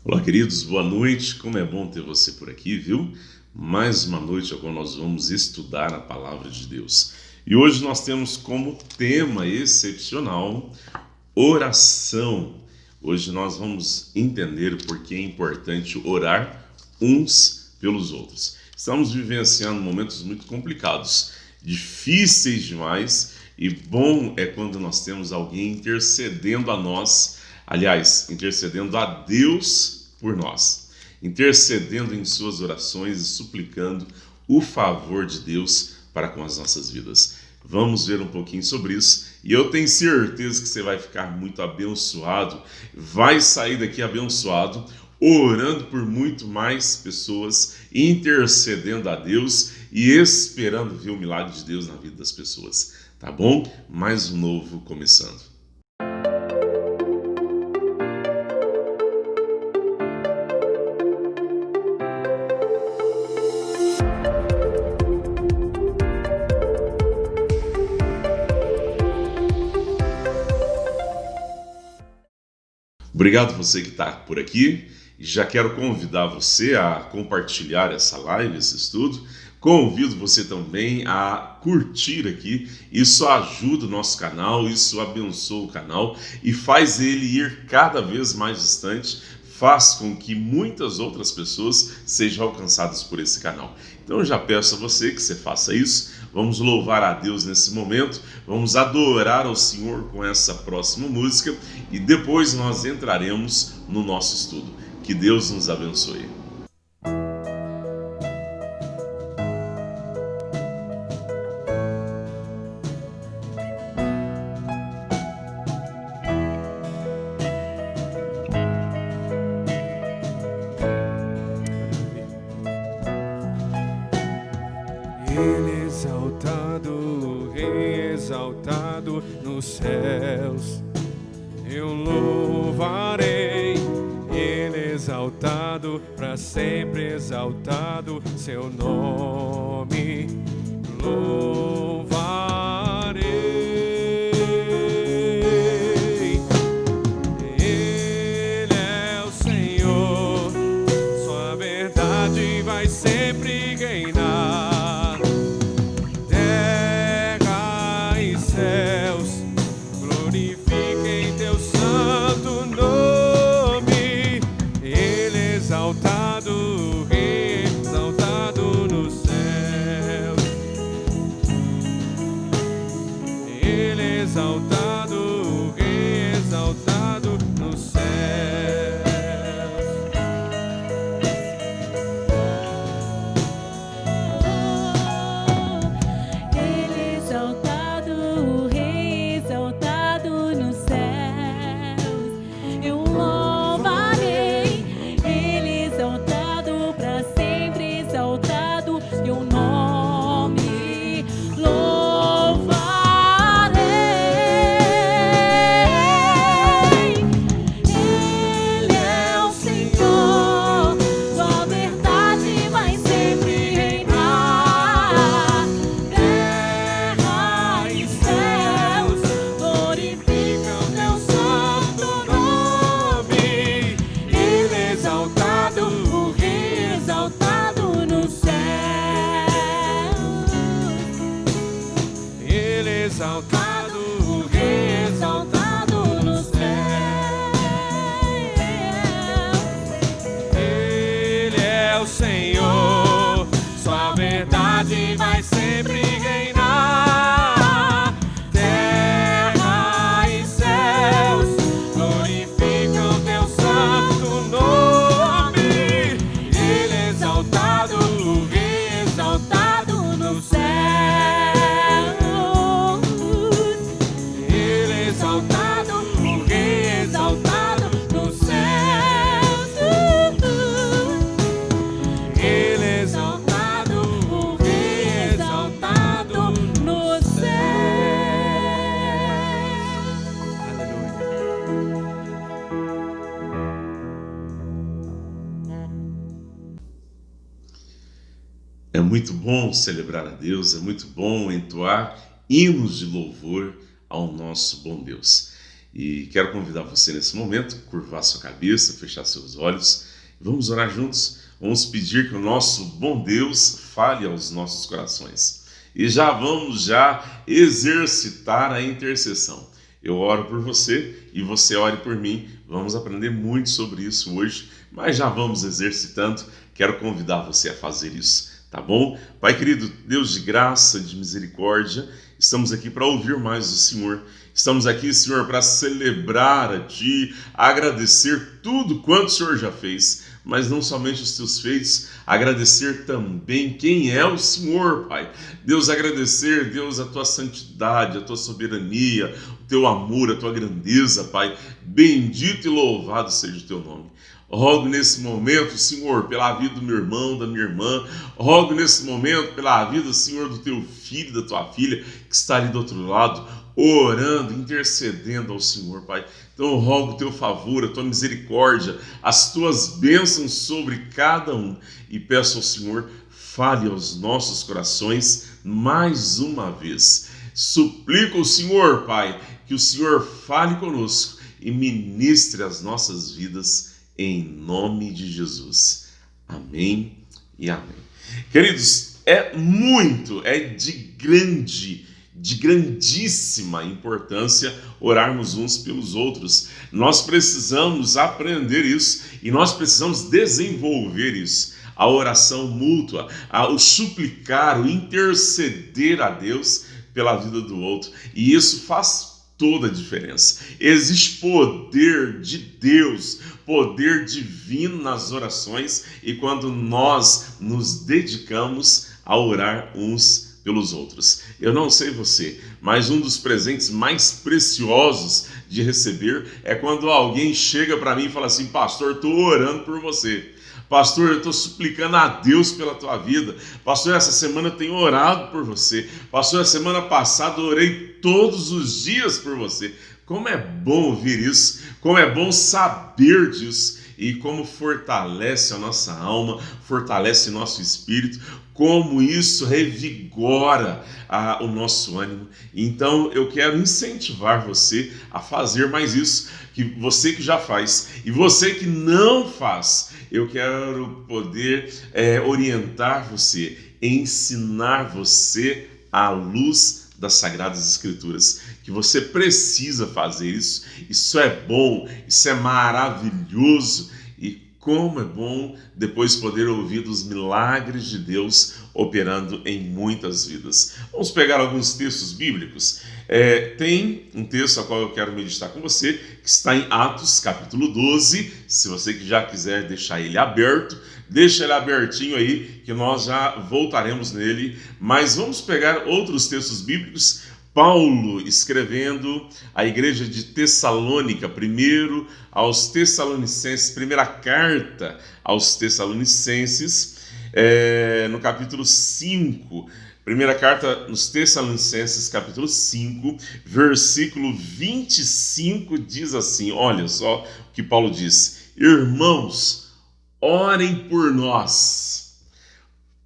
Olá, queridos, boa noite. Como é bom ter você por aqui, viu? Mais uma noite agora nós vamos estudar a palavra de Deus. E hoje nós temos como tema excepcional oração. Hoje nós vamos entender por que é importante orar uns pelos outros. Estamos vivenciando momentos muito complicados, difíceis demais, e bom é quando nós temos alguém intercedendo a nós, aliás, intercedendo a Deus por nós, intercedendo em suas orações e suplicando o favor de Deus para com as nossas vidas. Vamos ver um pouquinho sobre isso e eu tenho certeza que você vai ficar muito abençoado, vai sair daqui abençoado, orando por muito mais pessoas, intercedendo a Deus e esperando ver o milagre de Deus na vida das pessoas. Tá bom? Mais um novo começando. Obrigado você que está por aqui. Já quero convidar você a compartilhar essa live, esse estudo. Convido você também a curtir aqui. Isso ajuda o nosso canal, isso abençoa o canal e faz ele ir cada vez mais distante. Faz com que muitas outras pessoas sejam alcançadas por esse canal. Então eu já peço a você que você faça isso. Vamos louvar a Deus nesse momento, vamos adorar ao Senhor com essa próxima música e depois nós entraremos no nosso estudo. Que Deus nos abençoe. Ele exaltado, Rei exaltado nos céus, eu louvarei. Ele exaltado, para sempre exaltado, seu nome louvarei. Ele é o Senhor, sua verdade vai sempre reinar. Glorifiquem teu santo nome. Ele exaltado, Rei exaltado nos céus. Ele exaltado, Rei exaltado nos céus. Ele exaltado, Rei exaltado nos céus, eu louvarei. Ele exaltado, para sempre exaltado, teu nome louvarei. Ele é o Senhor, sua verdade vai sempre reinar. Terra e céus glorificam teu santo nome. Ele exaltado, o Rei exaltado nos céus. Ele exaltado, o Rei exaltado nos céus. Ele é o Senhor, sua verdade vai sempre reinar. Terra e céus glorificam teu santo nome. Ele exaltado, o Rei exaltado nos céus. Ele exaltado, o Rei exaltado nos céus. Ele exaltado, o Rei exaltado Nos céus. Aleluia. É muito bom celebrar a Deus, é muito bom entoar hinos de louvor ao nosso bom Deus. E quero convidar você nesse momento, curvar sua cabeça, fechar seus olhos. Vamos orar juntos. Vamos pedir que o nosso bom Deus fale aos nossos corações. E vamos exercitar a intercessão. Eu oro por você e você ore por mim. Vamos aprender muito sobre isso hoje, mas já vamos exercitando. Quero convidar você a fazer isso, tá bom? Pai querido, Deus de graça, de misericórdia, estamos aqui para ouvir mais do Senhor. Estamos aqui, Senhor, para celebrar a Ti, agradecer tudo quanto o Senhor já fez, mas não somente os Teus feitos, agradecer também quem é o Senhor, Pai. Deus, agradecer, Deus, a Tua santidade, a Tua soberania, o Teu amor, a Tua grandeza, Pai. Bendito e louvado seja o Teu nome. Rogo nesse momento, Senhor, pela vida do meu irmão, da minha irmã. Rogo nesse momento pela vida, Senhor, do Teu filho, da Tua filha, que está ali do outro lado, orando, intercedendo ao Senhor, Pai. Então eu rogo o Teu favor, a Tua misericórdia, as Tuas bênçãos sobre cada um. E peço ao Senhor, fale aos nossos corações mais uma vez. Suplico ao Senhor, Pai, que o Senhor fale conosco e ministre as nossas vidas em nome de Jesus. Amém e amém. Queridos, é de grandíssima importância orarmos uns pelos outros. Nós precisamos aprender isso e nós precisamos desenvolver isso. A oração mútua, o suplicar, o interceder a Deus pela vida do outro. E isso faz toda a diferença. Existe poder de Deus, poder divino nas orações, e quando nós nos dedicamos a orar uns pelos outros. Eu não sei você, mas um dos presentes mais preciosos de receber é quando alguém chega para mim e fala assim: pastor, estou orando por você. Pastor, eu estou suplicando a Deus pela tua vida. Pastor, essa semana eu tenho orado por você. Pastor, a semana passada eu orei todos os dias por você. Como é bom ouvir isso, como é bom saber disso e como fortalece a nossa alma, fortalece nosso espírito, como isso revigora o nosso ânimo. Então eu quero incentivar você a fazer mais isso, que você que já faz e você que não faz, eu quero poder orientar você, ensinar você à luz das Sagradas Escrituras, que você precisa fazer isso. Isso é bom, isso é maravilhoso. E como é bom depois poder ouvir dos milagres de Deus operando em muitas vidas. Vamos pegar alguns textos bíblicos. Tem um texto ao qual eu quero meditar com você, que está em Atos, capítulo 12. Se você que já quiser deixar ele aberto, deixa ele abertinho aí, que nós já voltaremos nele. Mas vamos pegar outros textos bíblicos. Paulo escrevendo à igreja de Tessalônica, primeiro aos Tessalonicenses, primeira carta aos Tessalonicenses, no capítulo 5, primeira carta nos Tessalonicenses, capítulo 5, versículo 25, diz assim, olha só o que Paulo diz: irmãos, orem por nós.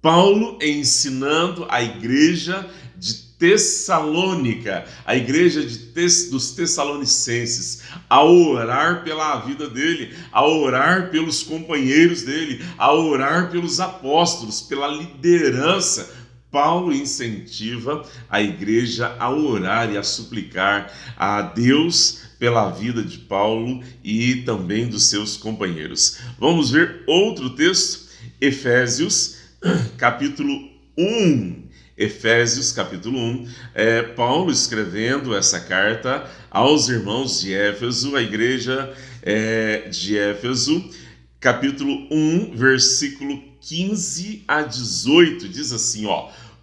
Paulo ensinando a igreja de Tessalônica, a igreja dos Tessalonicenses, a orar pela vida dele, a orar pelos companheiros dele, a orar pelos apóstolos, pela liderança. Paulo incentiva a igreja a orar e a suplicar a Deus pela vida de Paulo e também dos seus companheiros. Vamos ver outro texto, Efésios, capítulo 1. Efésios, capítulo 1, Paulo escrevendo essa carta aos irmãos de Éfeso, a igreja de Éfeso, capítulo 1, versículo 15 a 18, diz assim,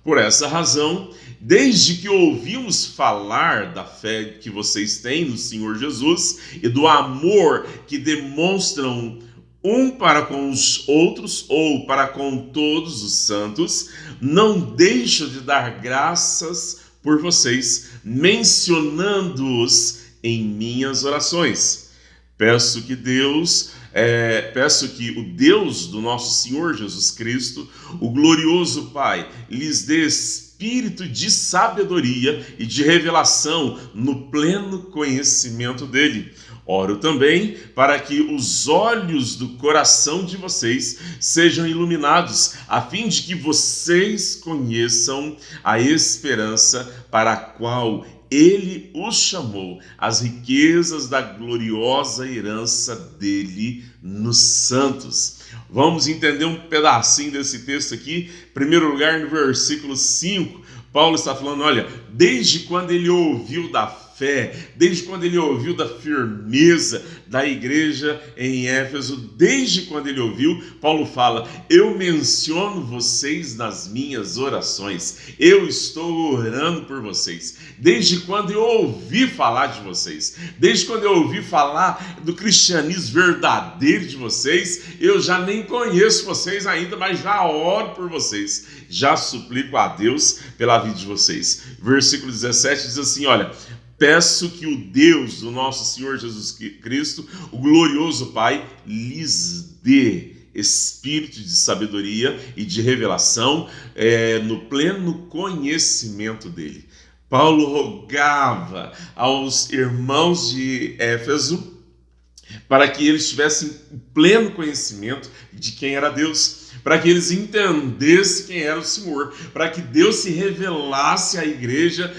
por essa razão, desde que ouvimos falar da fé que vocês têm no Senhor Jesus e do amor que demonstram um para com os outros ou para com todos os santos, não deixo de dar graças por vocês, mencionando-os em minhas orações, Peço que o Deus do nosso Senhor Jesus Cristo, o glorioso Pai, lhes dê espírito de sabedoria e de revelação no pleno conhecimento dele. Oro também para que os olhos do coração de vocês sejam iluminados, a fim de que vocês conheçam a esperança para a qual ele os chamou, as riquezas da gloriosa herança dele nos santos. Vamos entender um pedacinho desse texto aqui. Em primeiro lugar, no versículo 5, Paulo está falando, olha, desde quando ele ouviu da fé, desde quando ele ouviu da firmeza da igreja em Éfeso, desde quando ele ouviu, Paulo fala, eu menciono vocês nas minhas orações, eu estou orando por vocês, desde quando eu ouvi falar de vocês, desde quando eu ouvi falar do cristianismo verdadeiro de vocês, eu já nem conheço vocês ainda, mas já oro por vocês, já suplico a Deus pela vida de vocês. Versículo 17 diz assim, olha, peço que o Deus do nosso Senhor Jesus Cristo, o glorioso Pai, lhes dê espírito de sabedoria e de revelação no pleno conhecimento dele. Paulo rogava aos irmãos de Éfeso para que eles tivessem pleno conhecimento de quem era Deus, para que eles entendessem quem era o Senhor, para que Deus se revelasse à igreja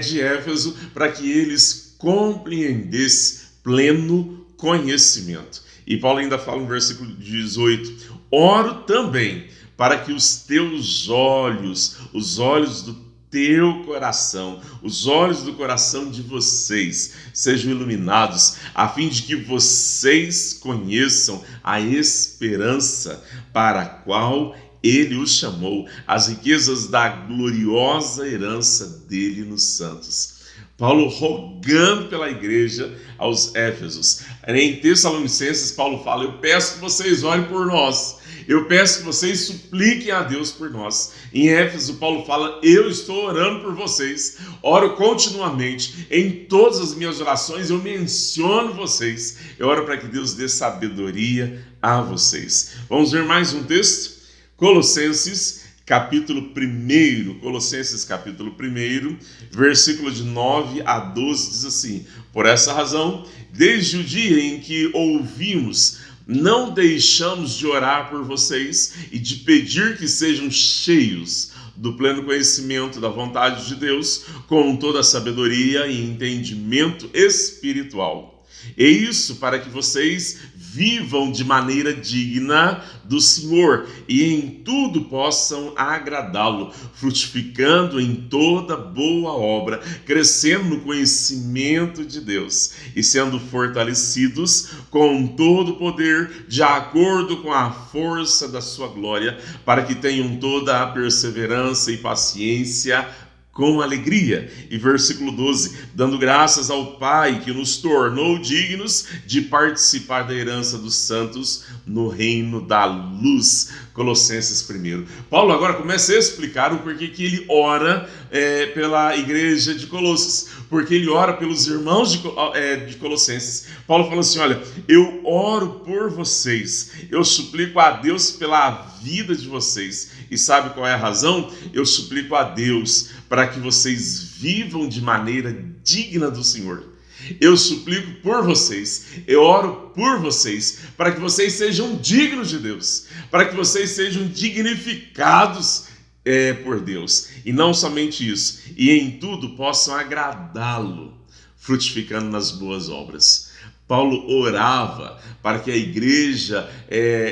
de Éfeso, para que eles compreendessem pleno conhecimento. E Paulo ainda fala no versículo 18, oro também para que os teus olhos, os olhos do teu coração, os olhos do coração de vocês sejam iluminados, a fim de que vocês conheçam a esperança para a qual ele os chamou, as riquezas da gloriosa herança dele nos santos. Paulo rogando pela igreja aos Éfesos. Em Tessalonicenses, Paulo fala, eu peço que vocês orem por nós. Eu peço que vocês supliquem a Deus por nós. Em Éfeso, Paulo fala, eu estou orando por vocês, oro continuamente, em todas as minhas orações eu menciono vocês, eu oro para que Deus dê sabedoria a vocês. Vamos ver mais um texto? Colossenses, capítulo 1, Colossenses, capítulo 1, versículo de 9 a 12, diz assim, por essa razão, desde o dia em que ouvimos, não deixamos de orar por vocês e de pedir que sejam cheios do pleno conhecimento da vontade de Deus, com toda a sabedoria e entendimento espiritual. E isso para que vocês vivam de maneira digna do Senhor e em tudo possam agradá-lo, frutificando em toda boa obra, crescendo no conhecimento de Deus e sendo fortalecidos com todo o poder, de acordo com a força da sua glória, para que tenham toda a perseverança e paciência com alegria. E versículo 12, dando graças ao Pai que nos tornou dignos de participar da herança dos santos no reino da luz. Colossenses 1. Paulo agora começa a explicar o porquê que ele ora pela igreja de Colossos, porque ele ora pelos irmãos de Colossenses. Paulo fala assim, olha, eu oro por vocês, eu suplico a Deus pela vida de vocês. E sabe qual é a razão? Eu suplico a Deus para que vocês vivam de maneira digna do Senhor. Eu suplico por vocês, eu oro por vocês, para que vocês sejam dignos de Deus, para que vocês sejam dignificados por Deus. E não somente isso, e em tudo possam agradá-lo, frutificando nas boas obras. Paulo orava para que a igreja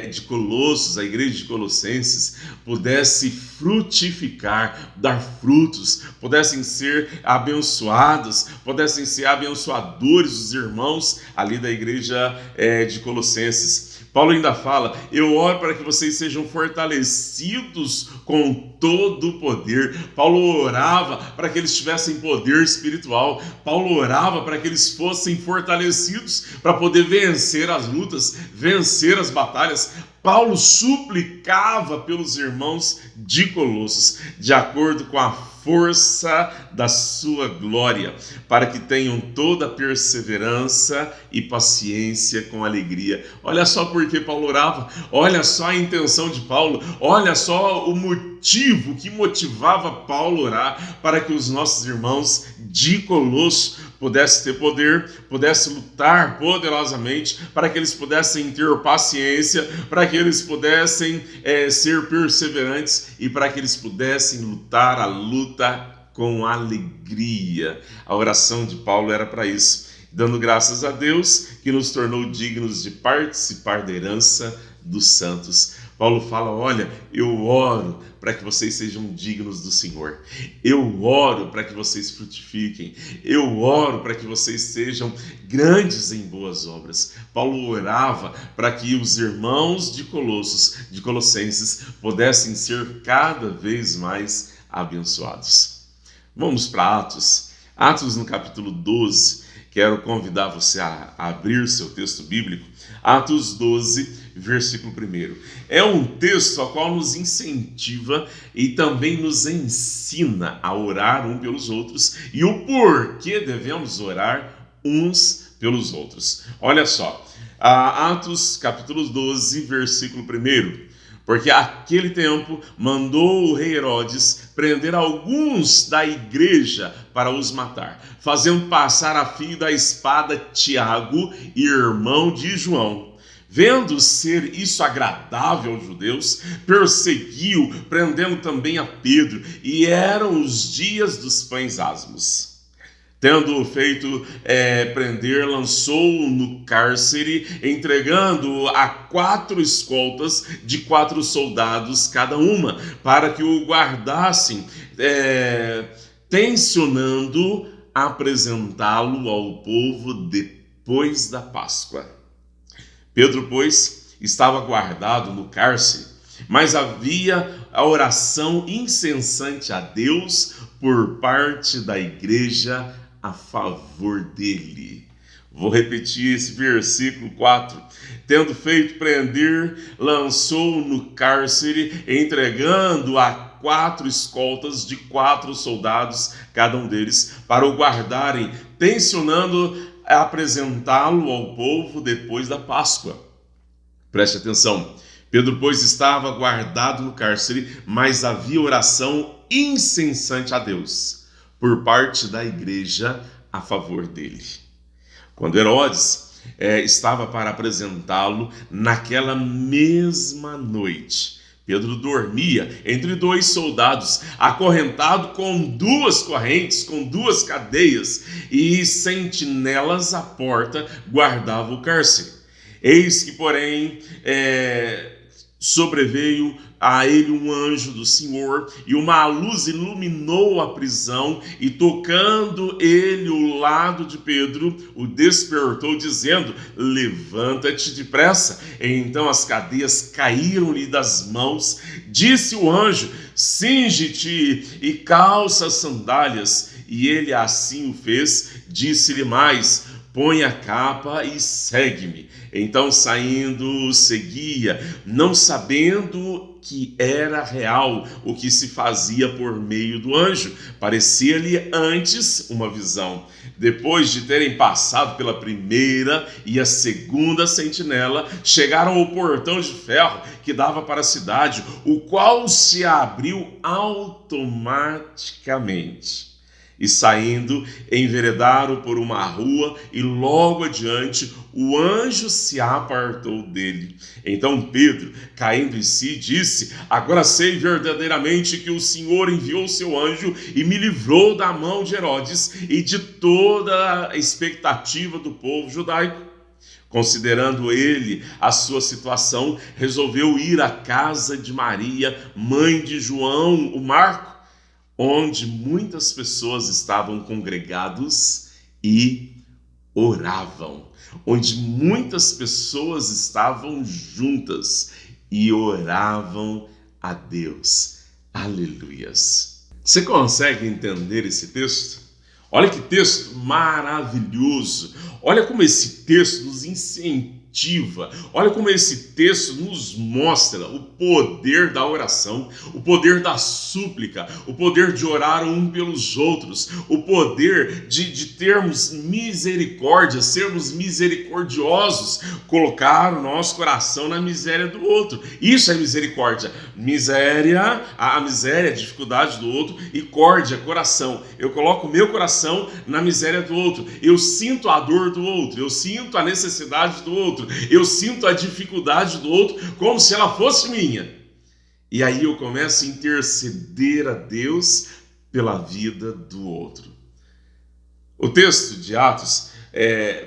de Colossos, a igreja de Colossenses, pudesse frutificar, dar frutos, pudessem ser abençoados, pudessem ser abençoadores dos irmãos ali da igreja de Colossenses. Paulo ainda fala, eu oro para que vocês sejam fortalecidos com todo o poder. Paulo orava para que eles tivessem poder espiritual. Paulo orava para que eles fossem fortalecidos para poder vencer as lutas, vencer as batalhas. Paulo suplicava pelos irmãos de Colossos, de acordo com a força da sua glória, para que tenham toda a perseverança e paciência com alegria. Olha só por que Paulo orava, olha só a intenção de Paulo, olha só o motivo que motivava Paulo a orar, para que os nossos irmãos de Colosso pudessem ter poder, pudessem lutar poderosamente, para que eles pudessem ter paciência, para que eles pudessem ser perseverantes e para que eles pudessem lutar a luta com alegria. A oração de Paulo era para isso, dando graças a Deus que nos tornou dignos de participar da herança dos santos. Paulo fala, olha, eu oro para que vocês sejam dignos do Senhor. Eu oro para que vocês frutifiquem. Eu oro para que vocês sejam grandes em boas obras. Paulo orava para que os irmãos de Colossenses, pudessem ser cada vez mais abençoados. Vamos para Atos. Atos no capítulo 12. Quero convidar você a abrir seu texto bíblico. Atos 12, versículo 1. É um texto ao qual nos incentiva e também nos ensina a orar uns pelos outros e o porquê devemos orar uns pelos outros. Olha só, Atos capítulo 12, versículo 1. Porque aquele tempo mandou o rei Herodes prender alguns da igreja para os matar, fazendo passar a fio da espada Tiago, irmão de João. Vendo ser isso agradável aos judeus, perseguiu, prendendo também a Pedro, e eram os dias dos pães asmos. Tendo feito prender, lançou-o no cárcere, entregando a 4 escoltas de 4 soldados cada uma, para que o guardassem, tencionando apresentá-lo ao povo depois da Páscoa. Pedro, pois, estava guardado no cárcere, mas havia a oração incessante a Deus por parte da igreja a favor dele. Vou repetir esse versículo 4. Tendo feito prender, lançou no cárcere, entregando a 4 escoltas de 4 soldados, cada um deles, para o guardarem, tencionando apresentá-lo ao povo depois da Páscoa. Preste atenção. Pedro, pois, estava guardado no cárcere, mas havia oração incessante a Deus por parte da igreja a favor dele. Quando Herodes estava para apresentá-lo, naquela mesma noite, Pedro dormia entre 2 soldados, acorrentado com 2 correntes, com 2 cadeias, e sentinelas à porta guardavam o cárcere. Eis que, porém, sobreveio a ele um anjo do Senhor, e uma luz iluminou a prisão, e tocando ele o lado de Pedro, o despertou, dizendo: levanta-te depressa. E então as cadeias caíram-lhe das mãos. Disse o anjo: cinge-te e calça as sandálias. E ele assim o fez. Disse-lhe mais: põe a capa e segue-me. Então, saindo, seguia, não sabendo que era real o que se fazia por meio do anjo. Parecia-lhe antes uma visão. Depois de terem passado pela primeira e a segunda sentinela, chegaram ao portão de ferro que dava para a cidade, o qual se abriu automaticamente. E saindo, enveredaram por uma rua, e logo adiante o anjo se apartou dele. Então Pedro, caindo em si, disse: agora sei verdadeiramente que o Senhor enviou seu anjo e me livrou da mão de Herodes e de toda a expectativa do povo judaico. Considerando ele a sua situação, resolveu ir à casa de Maria, mãe de João, o Marco, onde muitas pessoas estavam congregados e oravam. Onde muitas pessoas estavam juntas e oravam a Deus. Aleluias. Você consegue entender esse texto? Olha que texto maravilhoso. Olha como esse texto nos incentiva efetiva. Olha como esse texto nos mostra o poder da oração, o poder da súplica, o poder de orar um pelos outros, o poder de termos misericórdia, sermos misericordiosos, colocar o nosso coração na miséria do outro. Isso é misericórdia. Miséria, a miséria, a dificuldade do outro, e córdia, coração. Eu coloco o meu coração na miséria do outro. Eu sinto a dor do outro, eu sinto a necessidade do outro, eu sinto a dificuldade do outro como se ela fosse minha. E aí eu começo a interceder a Deus pela vida do outro. O texto de Atos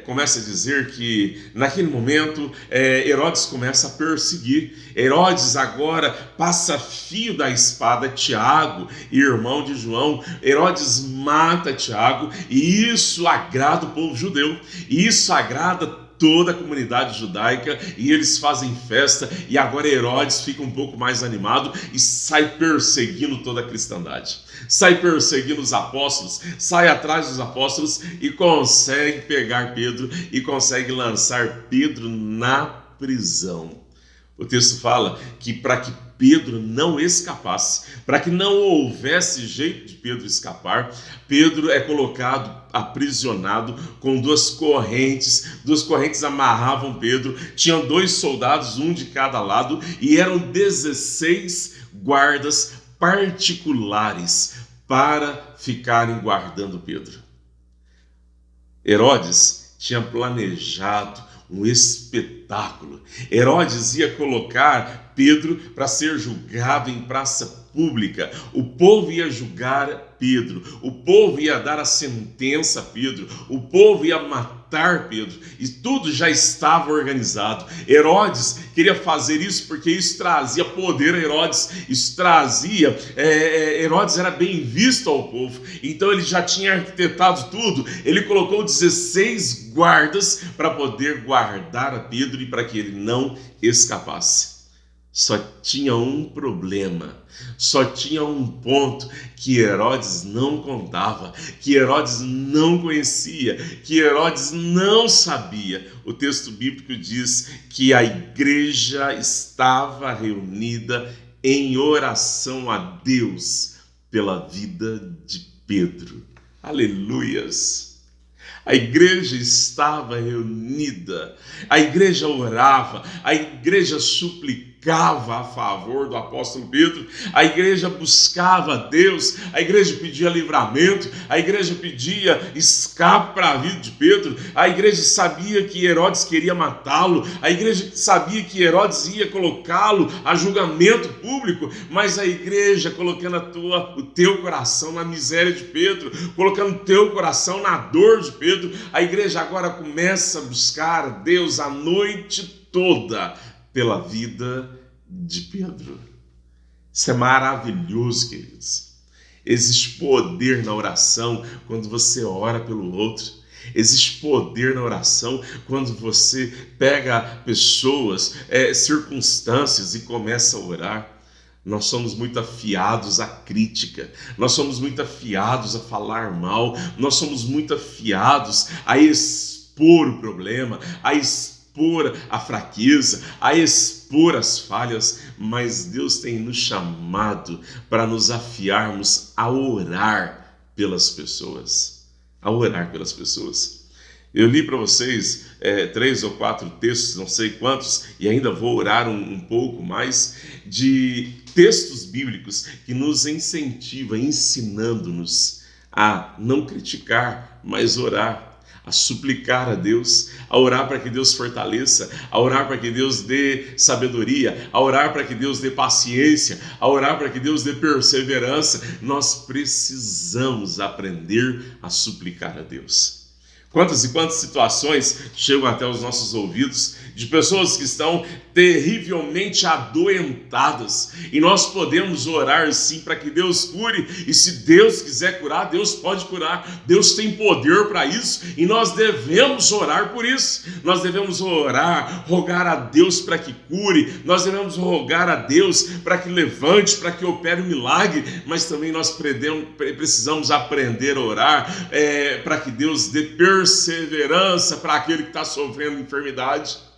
começa a dizer que naquele momento Herodes começa a perseguir. Herodes agora passa fio da espada Tiago, irmão de João. Herodes mata Tiago, e isso agrada o povo judeu, e isso agrada toda a comunidade judaica, e eles fazem festa, e agora Herodes fica um pouco mais animado e sai perseguindo toda a cristandade, sai perseguindo os apóstolos, sai atrás dos apóstolos e consegue pegar Pedro e consegue lançar Pedro na prisão. O texto fala que para que Pedro não escapasse, para que não houvesse jeito de Pedro escapar, Pedro é colocado aprisionado com duas correntes amarravam Pedro, tinham 2 soldados, um de cada lado, e eram 16 guardas particulares para ficarem guardando Pedro. Herodes tinha planejado um espetáculo. Herodes ia colocar Pedro para ser julgado em praça pública. O povo ia julgar Pedro, o povo ia dar a sentença a Pedro, o povo ia matar Pedro, e tudo já estava organizado. Herodes queria fazer isso porque isso trazia poder a Herodes, isso trazia, Herodes era bem visto ao povo, então ele já tinha arquitetado tudo. Ele colocou 16 guardas para poder guardar a Pedro e para que ele não escapasse. Só tinha um problema, só tinha um ponto que Herodes não contava, que Herodes não conhecia, que Herodes não sabia. O texto bíblico diz que a igreja estava reunida em oração a Deus pela vida de Pedro. Aleluias! A igreja estava reunida, a igreja orava, a igreja suplicava a favor do apóstolo Pedro, a igreja buscava a Deus, a igreja pedia livramento, a igreja pedia escape para a vida de Pedro, a igreja sabia que Herodes queria matá-lo, a igreja sabia que Herodes ia colocá-lo a julgamento público, mas a igreja colocando o teu coração na miséria de Pedro, colocando o teu coração na dor de Pedro, a igreja agora começa a buscar a Deus a noite toda pela vida de Pedro. Isso é maravilhoso, queridos. Existe poder na oração quando você ora pelo outro. Existe poder na oração quando você pega pessoas, circunstâncias e começa a orar. Nós somos muito afiados à crítica, nós somos muito afiados a falar mal, nós somos muito afiados a expor o problema, a expor a fraqueza, a expor as falhas, mas Deus tem nos chamado para nos afiarmos a orar pelas pessoas, Eu li para vocês 3 ou 4 textos, não sei quantos, e ainda vou orar um pouco mais, de textos bíblicos que nos incentivam, ensinando-nos a não criticar, mas orar, a suplicar a Deus, a orar para que Deus fortaleça, a orar para que Deus dê sabedoria, a orar para que Deus dê paciência, a orar para que Deus dê perseverança. Nós precisamos aprender a suplicar a Deus. Quantas e quantas situações chegam até os nossos ouvidos de pessoas que estão terrivelmente adoentadas, e nós podemos orar sim para que Deus cure, e se Deus quiser curar, Deus pode curar, Deus tem poder para isso, e nós devemos orar por isso. Nós devemos orar, rogar a Deus para que cure, nós devemos rogar a Deus para que levante, para que opere um milagre, mas também nós precisamos aprender a orar para que Deus dê perseverança para aquele que está sofrendo enfermidade.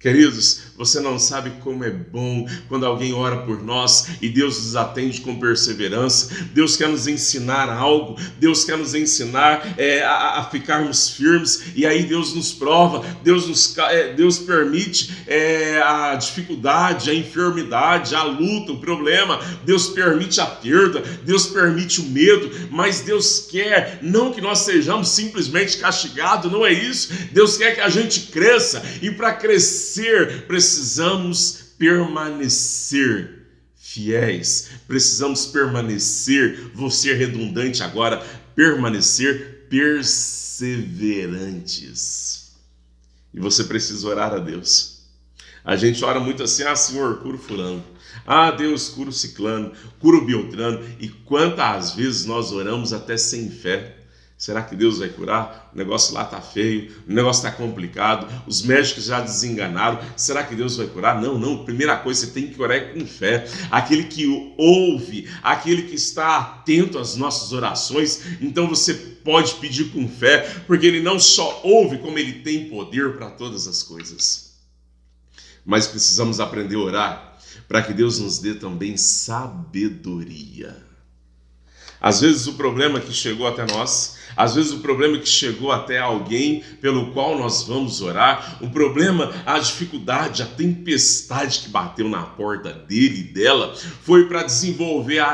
Queridos, você não sabe como é bom quando alguém ora por nós e Deus nos atende com perseverança. Deus quer nos ensinar algo, Deus quer nos ensinar a ficarmos firmes, e aí Deus nos prova, Deus permite a dificuldade, a enfermidade, a luta, o problema, Deus permite a perda, Deus permite o medo, mas Deus quer não que nós sejamos simplesmente castigados, não é isso. Deus quer que a gente cresça, e para crescer precisamos permanecer fiéis, precisamos permanecer, vou ser redundante agora, permanecer perseverantes. E você precisa orar a Deus. A gente ora muito assim: Senhor, cura o fulano. Deus, cura o ciclano, cura o beltrano. E quantas vezes nós oramos até sem fé? Será que Deus vai curar? O negócio lá está feio, o negócio está complicado, os médicos já desenganaram. Será que Deus vai curar? Não. Primeira coisa, você tem que orar com fé. Aquele que ouve, aquele que está atento às nossas orações, então você pode pedir com fé, porque Ele não só ouve, como Ele tem poder para todas as coisas. Mas precisamos aprender a orar para que Deus nos dê também sabedoria. Às vezes o problema que chegou até nós, às vezes o problema que chegou até alguém pelo qual nós vamos orar, o problema, a dificuldade, a tempestade que bateu na porta dele e dela, foi para desenvolver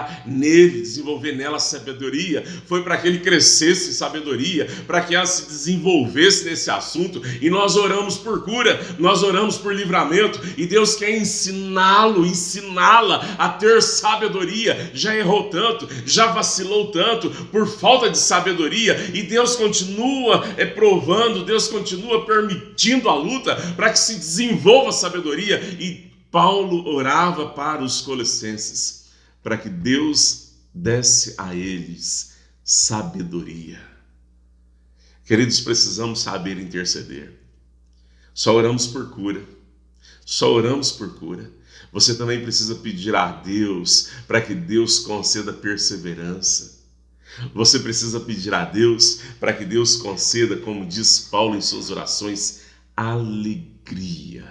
nela sabedoria, foi para que ele crescesse em sabedoria, para que ela se desenvolvesse nesse assunto, e nós oramos por cura, nós oramos por livramento, e Deus quer ensiná-la a ter sabedoria. Já errou tanto, já vacilou tanto por falta de sabedoria, e Deus continua provando, Deus continua permitindo a luta para que se desenvolva a sabedoria. E Paulo orava para os colossenses para que Deus desse a eles sabedoria. Queridos, precisamos saber interceder. Só oramos por cura. Você também precisa pedir a Deus para que Deus conceda perseverança. Você precisa pedir a Deus para que Deus conceda, como diz Paulo em suas orações, alegria.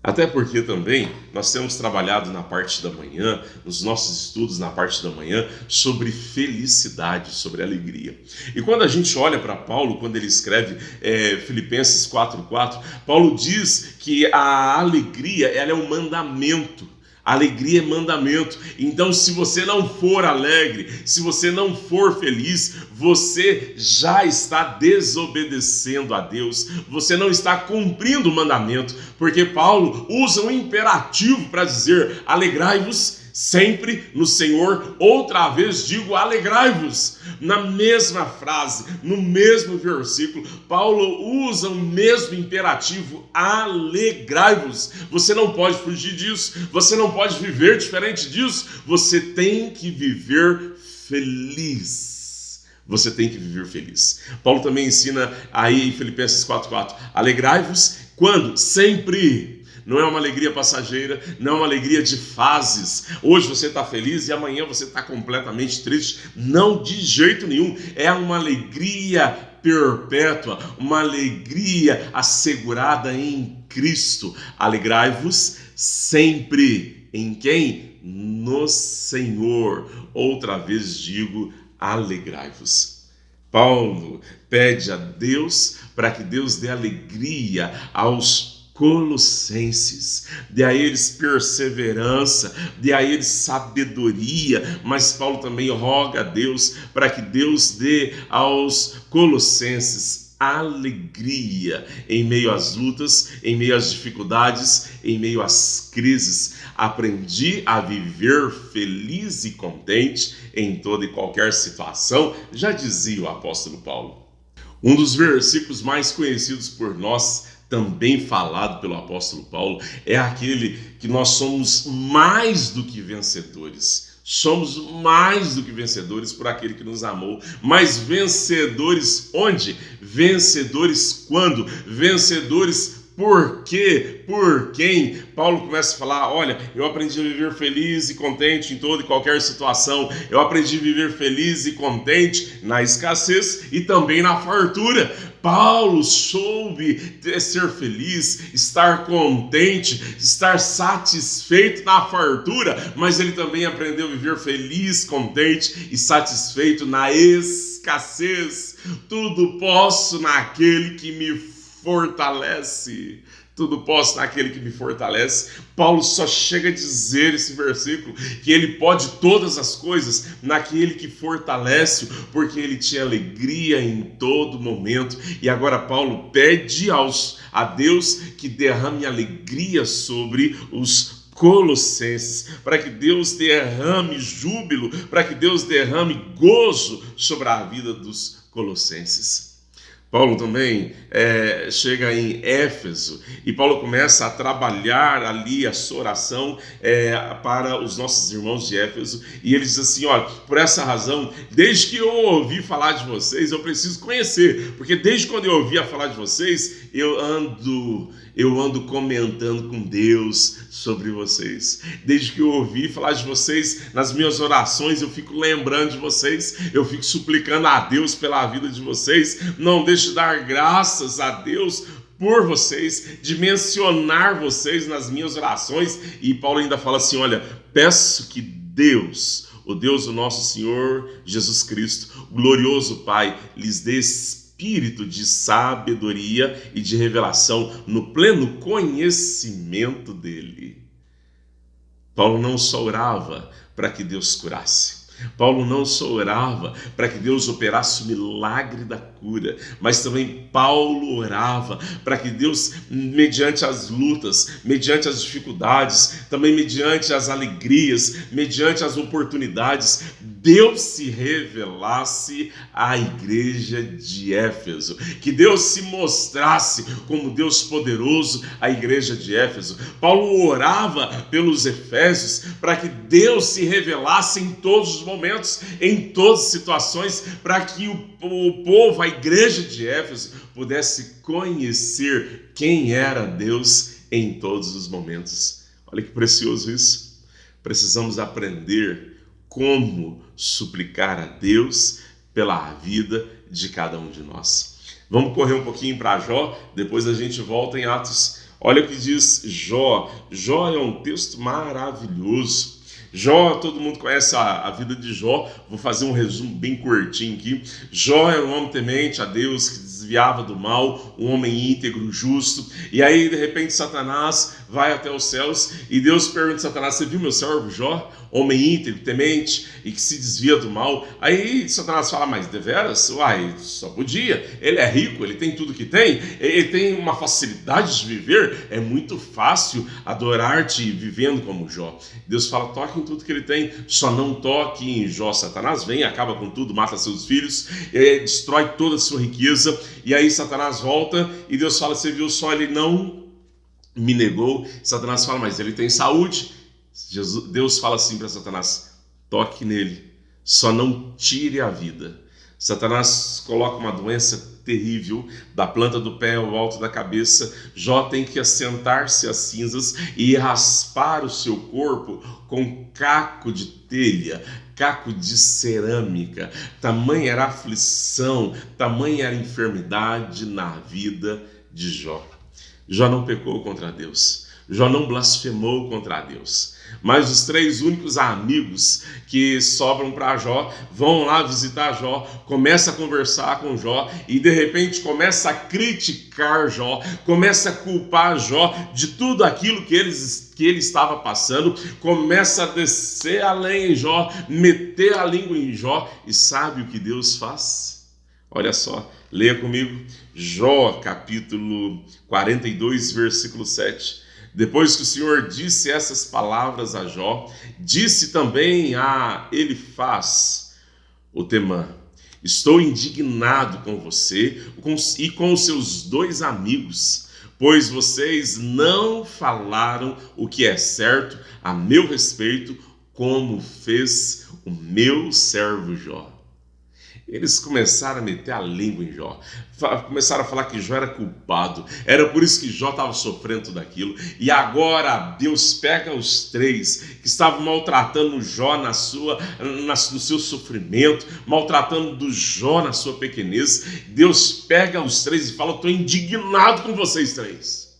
Até porque também nós temos trabalhado na parte da manhã, nos nossos estudos na parte da manhã, sobre felicidade, sobre alegria. E quando a gente olha para Paulo, quando ele escreve Filipenses 4:4, Paulo diz que a alegria, ela é um mandamento. Alegria é mandamento. Então, se você não for alegre, se você não for feliz, você já está desobedecendo a Deus. Você não está cumprindo o mandamento, porque Paulo usa um imperativo para dizer: alegrai-vos sempre no Senhor. Outra vez digo, alegrai-vos. Na mesma frase, no mesmo versículo, Paulo usa o mesmo imperativo, alegrai-vos. Você não pode fugir disso, você não pode viver diferente disso, você tem que viver feliz. Você tem que viver feliz. Paulo também ensina aí em Filipenses 4:4, alegrai-vos quando? Sempre. Não é uma alegria passageira, não é uma alegria de fases. Hoje você está feliz e amanhã você está completamente triste. Não, de jeito nenhum. É uma alegria perpétua, uma alegria assegurada em Cristo. Alegrai-vos sempre. Em quem? No Senhor. Outra vez digo, alegrai-vos. Paulo pede a Deus para que Deus dê alegria aos colossenses, dê a eles perseverança, dê a eles sabedoria, mas Paulo também roga a Deus para que Deus dê aos colossenses alegria em meio às lutas, em meio às dificuldades, em meio às crises. Aprendi a viver feliz e contente em toda e qualquer situação, já dizia o apóstolo Paulo. Um dos versículos mais conhecidos por nós, também falado pelo apóstolo Paulo, é aquele que nós somos mais do que vencedores. Somos mais do que vencedores por aquele que nos amou. Mas vencedores onde? Vencedores quando? Vencedores por quê, por quem. Paulo começa a falar, olha, eu aprendi a viver feliz e contente em toda e qualquer situação. Eu aprendi a viver feliz e contente na escassez e também na fartura. Paulo soube ser feliz, estar contente, estar satisfeito na fartura, mas ele também aprendeu a viver feliz, contente e satisfeito na escassez. Tudo posso naquele que me fortalece. Tudo posso naquele que me fortalece. Paulo só chega a dizer esse versículo que ele pode todas as coisas naquele que fortalece, porque ele tinha alegria em todo momento. E agora Paulo pede a Deus que derrame alegria sobre os Colossenses, para que Deus derrame júbilo, para que Deus derrame gozo sobre a vida dos colossenses. Paulo também chega em Éfeso e Paulo começa a trabalhar ali a sua oração para os nossos irmãos de Éfeso, e ele diz assim, olha, por essa razão, desde que eu ouvi falar de vocês, eu preciso conhecer, porque desde quando eu ouvi falar de vocês, eu ando comentando com Deus sobre vocês. Desde que eu ouvi falar de vocês, nas minhas orações eu fico lembrando de vocês, eu fico suplicando a Deus pela vida de vocês. Não deixe de dar graças a Deus por vocês, de mencionar vocês nas minhas orações. E Paulo ainda fala assim, olha, peço que Deus, o Deus do nosso Senhor Jesus Cristo, o glorioso Pai, lhes dê espírito de sabedoria e de revelação no pleno conhecimento dele. Paulo não só orava para que Deus curasse. Paulo não só orava para que Deus operasse o milagre da cura, mas também Paulo orava para que Deus, mediante as lutas, mediante as dificuldades, também mediante as alegrias, mediante as oportunidades, Deus se revelasse à igreja de Éfeso, que Deus se mostrasse como Deus poderoso à igreja de Éfeso. Paulo orava pelos Efésios para que Deus se revelasse em todos os momentos, em todas as situações, para que o povo, a igreja de Éfeso, pudesse conhecer quem era Deus em todos os momentos. Olha que precioso isso. Precisamos aprender como suplicar a Deus pela vida de cada um de nós. Vamos correr um pouquinho para Jó, depois a gente volta em Atos. Olha o que diz Jó. Jó é um texto maravilhoso. Jó, todo mundo conhece a vida de Jó. Vou fazer um resumo bem curtinho aqui. Jó era um homem temente a Deus, que desviava do mal, um homem íntegro, justo. E aí, de repente, Satanás vai até os céus e Deus pergunta a Satanás, você viu meu servo Jó? Homem íntegro, temente e que se desvia do mal. Aí Satanás fala, mas deveras? Uai, só podia. Ele é rico, ele tem tudo que tem, ele tem uma facilidade de viver. É muito fácil adorar-te vivendo como Jó. Deus fala, toque em tudo que ele tem, só não toque em Jó. Satanás vem, acaba com tudo, mata seus filhos, destrói toda a sua riqueza. E aí Satanás volta e Deus fala, você viu só, ele não me negou. Satanás fala, mas ele tem saúde. Deus fala assim para Satanás, toque nele, só não tire a vida. Satanás coloca uma doença terrível da planta do pé ao alto da cabeça. Jó tem que assentar-se às cinzas e raspar o seu corpo com caco de telha, caco de cerâmica. Tamanha era a aflição, tamanha era a enfermidade na vida de Jó. Jó não pecou contra Deus, Jó não blasfemou contra Deus. Mas os três únicos amigos que sobram para Jó vão lá visitar Jó, começa a conversar com Jó e de repente começa a criticar Jó, começa a culpar Jó de tudo aquilo que ele estava passando, começa a descer além em Jó, meter a língua em Jó. E sabe o que Deus faz? Olha só, leia comigo Jó capítulo 42, versículo 7. Depois que o Senhor disse essas palavras a Jó, disse também a Elifaz, o Temã, estou indignado com você e com os seus dois amigos, pois vocês não falaram o que é certo a meu respeito, como fez o meu servo Jó. eles começaram a meter a língua em Jó. Começaram a falar que Jó era culpado. Era por isso que Jó estava sofrendo tudo aquilo. E agora Deus pega os 3 que estavam maltratando Jó no seu sofrimento, maltratando do Jó na sua pequenez. Deus pega os 3 e fala: estou indignado com vocês 3.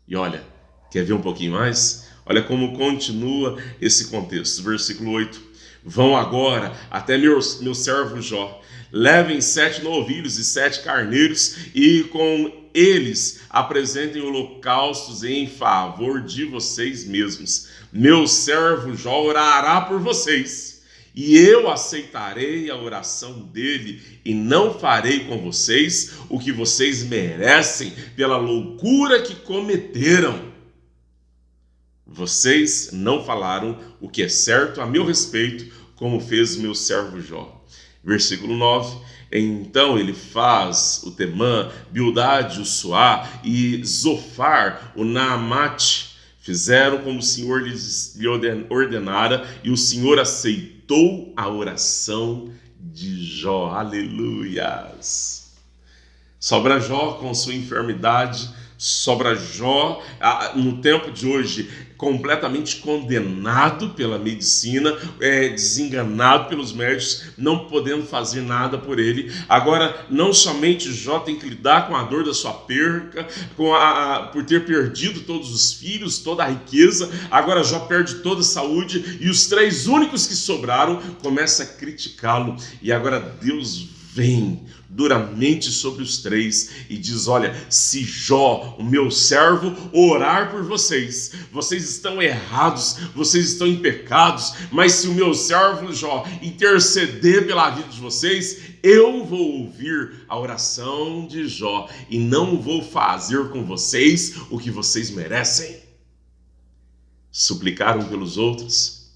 E olha, quer ver um pouquinho mais? Olha como continua esse contexto. Versículo 8. Vão agora até meu servo Jó, levem 7 novilhos e 7 carneiros, e com eles apresentem holocaustos em favor de vocês mesmos. Meu servo Jó orará por vocês, e eu aceitarei a oração dele, e não farei com vocês o que vocês merecem pela loucura que cometeram. Vocês não falaram o que é certo a meu respeito, como fez o meu servo Jó. Versículo 9. Então ele faz o Temã, Bildade, o Suá e Zofar, o Naamate. Fizeram como o Senhor lhes ordenara, e o Senhor aceitou a oração de Jó. Aleluias! Sobra Jó com sua enfermidade, sobra Jó no tempo de hoje completamente condenado pela medicina, desenganado pelos médicos, não podendo fazer nada por ele. Agora, não somente Jó tem que lidar com a dor da sua perca, por ter perdido todos os filhos, toda a riqueza, agora Jó perde toda a saúde, e os 3 únicos que sobraram começam a criticá-lo. E agora Deus vem duramente sobre os 3 e diz: olha, se Jó, o meu servo, orar por vocês, vocês estão errados, vocês estão em pecados, mas se o meu servo Jó interceder pela vida de vocês, eu vou ouvir a oração de Jó e não vou fazer com vocês o que vocês merecem. Suplicar um pelos outros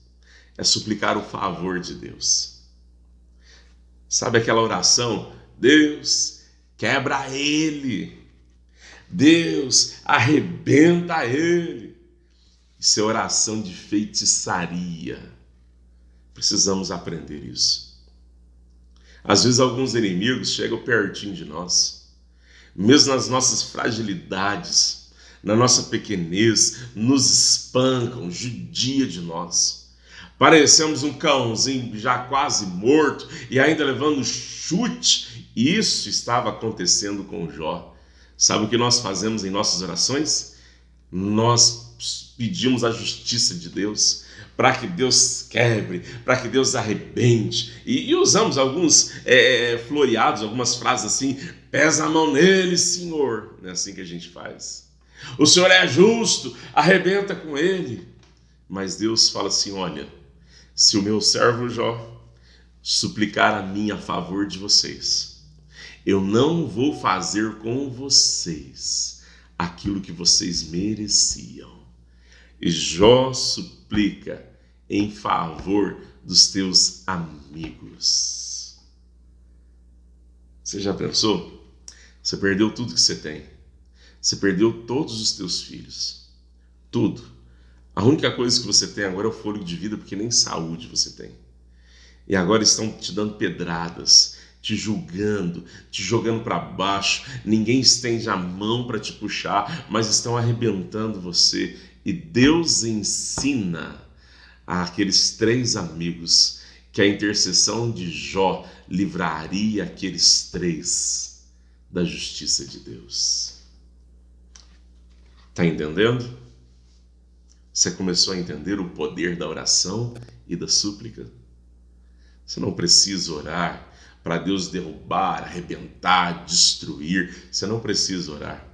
é suplicar o favor de Deus. Sabe aquela oração? Deus, quebra ele. Deus, arrebenta ele. Isso é oração de feitiçaria. Precisamos aprender isso. Às vezes alguns inimigos chegam pertinho de nós, mesmo nas nossas fragilidades, na nossa pequenez, nos espancam, judia de nós. Parecemos um cãozinho já quase morto e ainda levando chute. Isso estava acontecendo com Jó. Sabe o que nós fazemos em nossas orações? Nós pedimos a justiça de Deus, para que Deus quebre, para que Deus arrebente. E usamos alguns floreados, algumas frases assim: pesa a mão nele, Senhor. Não é assim que a gente faz. O Senhor é justo, arrebenta com ele. Mas Deus fala assim: olha, se o meu servo Jó suplicar a mim a favor de vocês, eu não vou fazer com vocês aquilo que vocês mereciam. E Jó suplica em favor dos teus amigos. Você já pensou? Você perdeu tudo que você tem. Você perdeu todos os teus filhos. Tudo. A única coisa que você tem agora é o fôlego de vida, porque nem saúde você tem. E agora estão te dando pedradas, te julgando, te jogando para baixo. Ninguém estende a mão para te puxar, mas estão arrebentando você. E Deus ensina àqueles 3 amigos que a intercessão de Jó livraria aqueles 3 da justiça de Deus. Está entendendo? Você começou a entender o poder da oração e da súplica? Você não precisa orar para Deus derrubar, arrebentar, destruir. Você não precisa orar.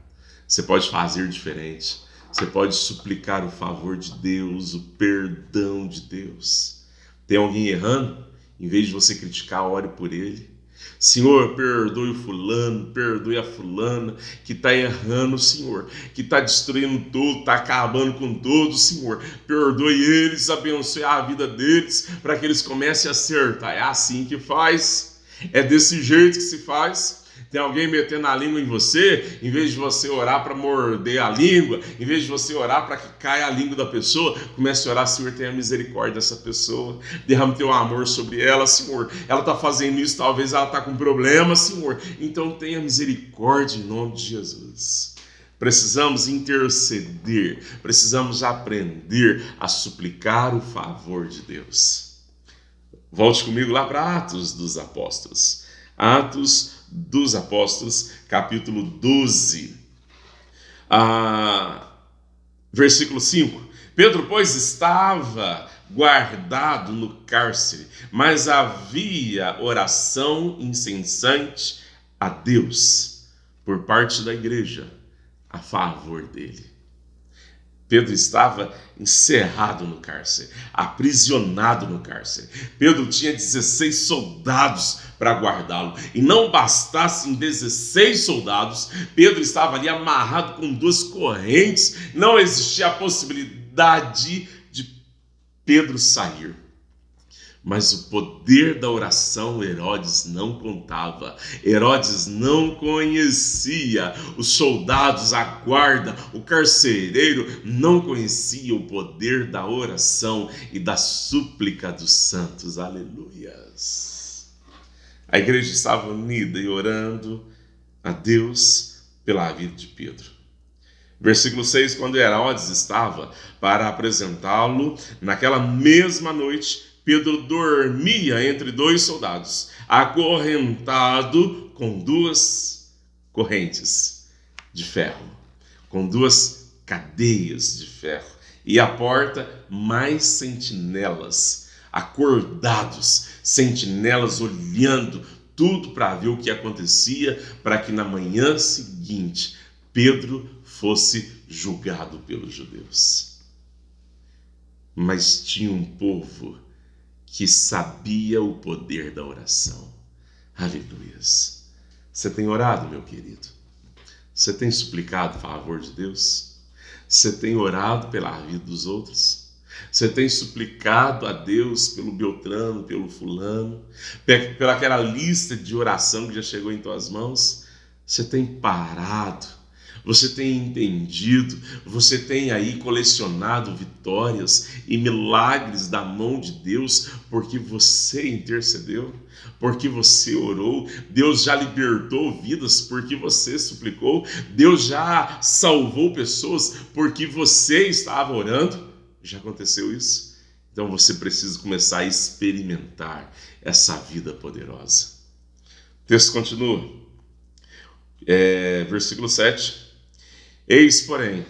Você pode fazer diferente. Você pode suplicar o favor de Deus, o perdão de Deus. Tem alguém errando? Em vez de você criticar, ore por ele. Senhor, perdoe o fulano, perdoe a fulana que está errando, Senhor, que está destruindo tudo, está acabando com tudo, Senhor. Perdoe eles, abençoe a vida deles, para que eles comecem a acertar. É assim que faz, é desse jeito que se faz. Tem alguém metendo a língua em você, em vez de você orar para morder a língua, em vez de você orar para que caia a língua da pessoa, comece a orar: Senhor, tenha misericórdia dessa pessoa, derrama teu amor sobre ela, Senhor. Ela está fazendo isso, talvez ela está com problema, Senhor. Então tenha misericórdia em nome de Jesus. Precisamos interceder, precisamos aprender a suplicar o favor de Deus. Volte comigo lá para Atos dos Apóstolos. Atos dos Apóstolos, capítulo 12, versículo 5. Pedro, pois, estava guardado no cárcere, mas havia oração incessante a Deus por parte da igreja a favor dele. Pedro estava encerrado no cárcere, aprisionado no cárcere. Pedro tinha 16 soldados para guardá-lo. E não bastassem 16 soldados, Pedro estava ali amarrado com 2 correntes. Não existia a possibilidade de Pedro sair. Mas o poder da oração Herodes não contava. Herodes não conhecia. Os soldados, a guarda, o carcereiro não conhecia o poder da oração e da súplica dos santos. Aleluias. A igreja estava unida e orando a Deus pela vida de Pedro. Versículo 6, quando Herodes estava para apresentá-lo, naquela mesma noite, Pedro dormia entre 2 soldados, acorrentado com 2 correntes de ferro, com 2 cadeias de ferro, e à porta mais sentinelas, acordados, sentinelas olhando tudo para ver o que acontecia, para que na manhã seguinte Pedro fosse julgado pelos judeus. Mas tinha um povo que sabia o poder da oração. Aleluias. Você tem orado, meu querido? Você tem suplicado a favor de Deus? Você tem orado pela vida dos outros? Você tem suplicado a Deus pelo Beltrano, pelo fulano, pela aquela lista de oração que já chegou em tuas mãos? Você tem parado? Você tem entendido, você tem aí colecionado vitórias e milagres da mão de Deus, porque você intercedeu, porque você orou. Deus já libertou vidas porque você suplicou. Deus já salvou pessoas porque você estava orando. Já aconteceu isso? Então você precisa começar a experimentar essa vida poderosa. O texto continua, versículo 7. Eis, porém,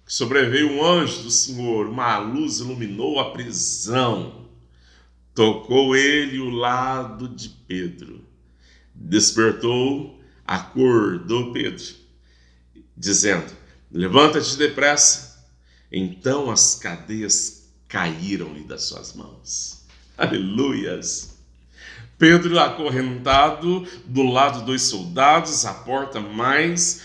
que sobreveio um anjo do Senhor, uma luz iluminou a prisão, tocou ele o lado de Pedro, despertou, acordou Pedro, dizendo: levanta-te depressa. Então as cadeias caíram-lhe das suas mãos. Aleluias! Pedro acorrentado do lado 2 soldados, a porta mais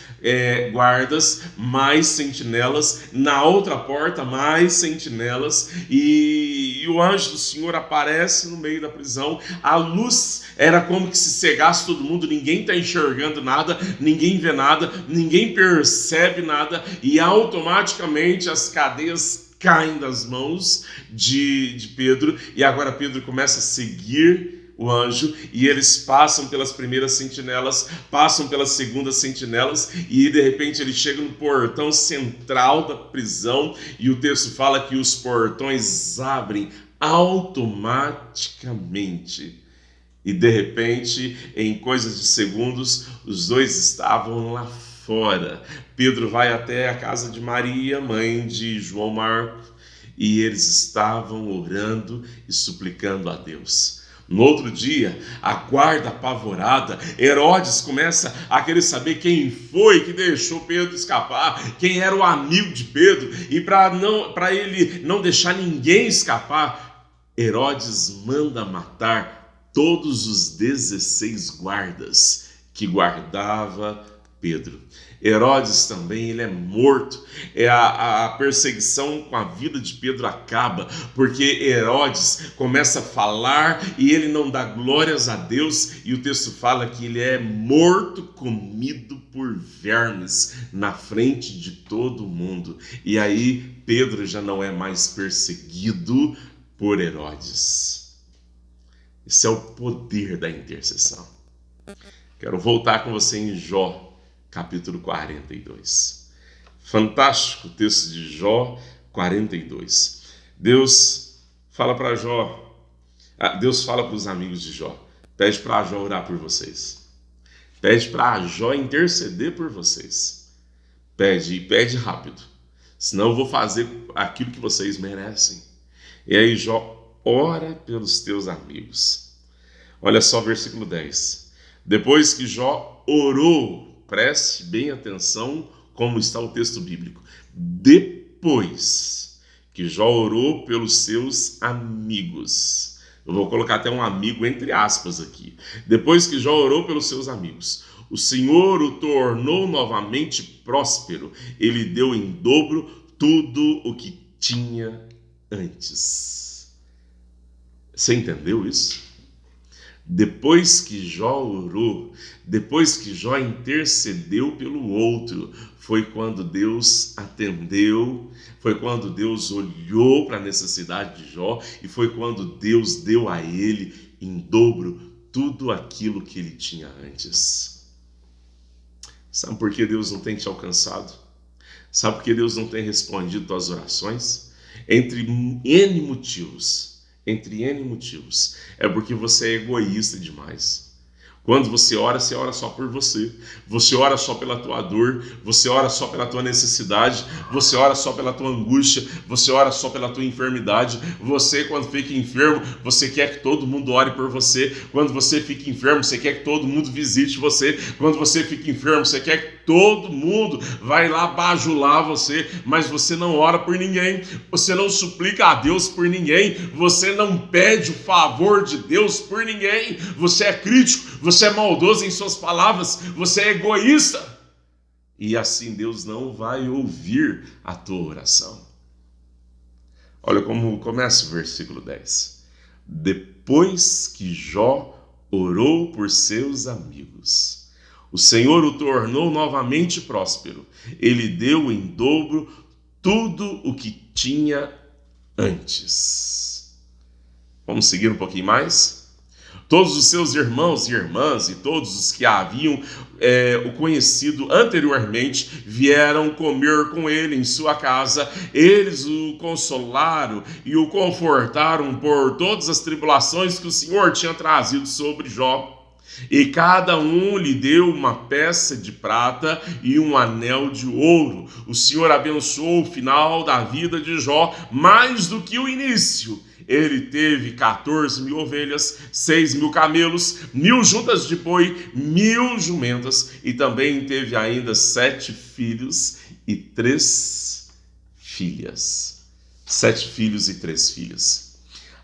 guardas, mais sentinelas, na outra porta mais sentinelas, e o anjo do Senhor aparece no meio da prisão. A luz era como que se cegasse todo mundo, ninguém está enxergando nada, ninguém vê nada, ninguém percebe nada, e automaticamente as cadeias caem das mãos de Pedro, e agora Pedro começa a seguir o anjo, e eles passam pelas primeiras sentinelas, passam pelas segundas sentinelas, e de repente ele chega no portão central da prisão, e o texto fala que os portões abrem automaticamente, e de repente, em coisas de segundos, os 2 estavam lá fora. Pedro vai até a casa de Maria, mãe de João Marcos, e eles estavam orando e suplicando a Deus. No outro dia, a guarda apavorada, Herodes começa a querer saber quem foi que deixou Pedro escapar, quem era o amigo de Pedro, e para ele não deixar ninguém escapar, Herodes manda matar todos os 16 guardas que guardava Pedro. Herodes também, ele é morto. A perseguição com a vida de Pedro acaba, porque Herodes começa a falar e ele não dá glórias a Deus, e o texto fala que ele é morto, comido por vermes, na frente de todo mundo. E aí Pedro já não é mais perseguido por Herodes. Esse é o poder da intercessão. Quero voltar com você em Jó, capítulo 42. Fantástico o texto de Jó 42. Deus fala para Jó, Deus fala para os amigos de Jó, pede para Jó orar por vocês. Pede para Jó interceder por vocês. Pede, e pede rápido, senão eu vou fazer aquilo que vocês merecem. E aí Jó ora pelos teus amigos. Olha só o versículo 10. Depois que Jó orou, preste bem atenção como está o texto bíblico. Depois que Jó orou pelos seus amigos. Eu vou colocar até um amigo entre aspas aqui. Depois que Jó orou pelos seus amigos, o Senhor o tornou novamente próspero. Ele deu em dobro tudo o que tinha antes. Você entendeu isso? Depois que Jó orou, depois que Jó intercedeu pelo outro, foi quando Deus atendeu, foi quando Deus olhou para a necessidade de Jó e foi quando Deus deu a ele em dobro tudo aquilo que ele tinha antes. Sabe por que Deus não tem te alcançado? Sabe por que Deus não tem respondido tuas orações? Entre N motivos. É porque você é egoísta demais. Quando você ora só por você. Você ora só pela tua dor, você ora só pela tua necessidade, você ora só pela tua angústia, você ora só pela tua enfermidade. Você, quando fica enfermo, você quer que todo mundo ore por você. Quando você fica enfermo, você quer que todo mundo visite você. Quando você fica enfermo, você quer que todo mundo vai lá bajular você, mas você não ora por ninguém, você não suplica a Deus por ninguém, você não pede o favor de Deus por ninguém, você é crítico, você é maldoso em suas palavras, você é egoísta. E assim Deus não vai ouvir a tua oração. Olha como começa o versículo 10. Depois que Jó orou por seus amigos, o Senhor o tornou novamente próspero. Ele deu em dobro tudo o que tinha antes. Vamos seguir um pouquinho mais? Todos os seus irmãos e irmãs e todos os que haviam o conhecido anteriormente vieram comer com ele em sua casa. Eles o consolaram e o confortaram por todas as tribulações que o Senhor tinha trazido sobre Jó. E cada um lhe deu uma peça de prata e um anel de ouro. O Senhor abençoou o final da vida de Jó mais do que o início. Ele teve 14.000 ovelhas, 6.000 camelos, 1.000 juntas de boi, 1.000 jumentas, e também teve ainda 7 filhos e 3 filhas. 7 filhos e 3 filhas.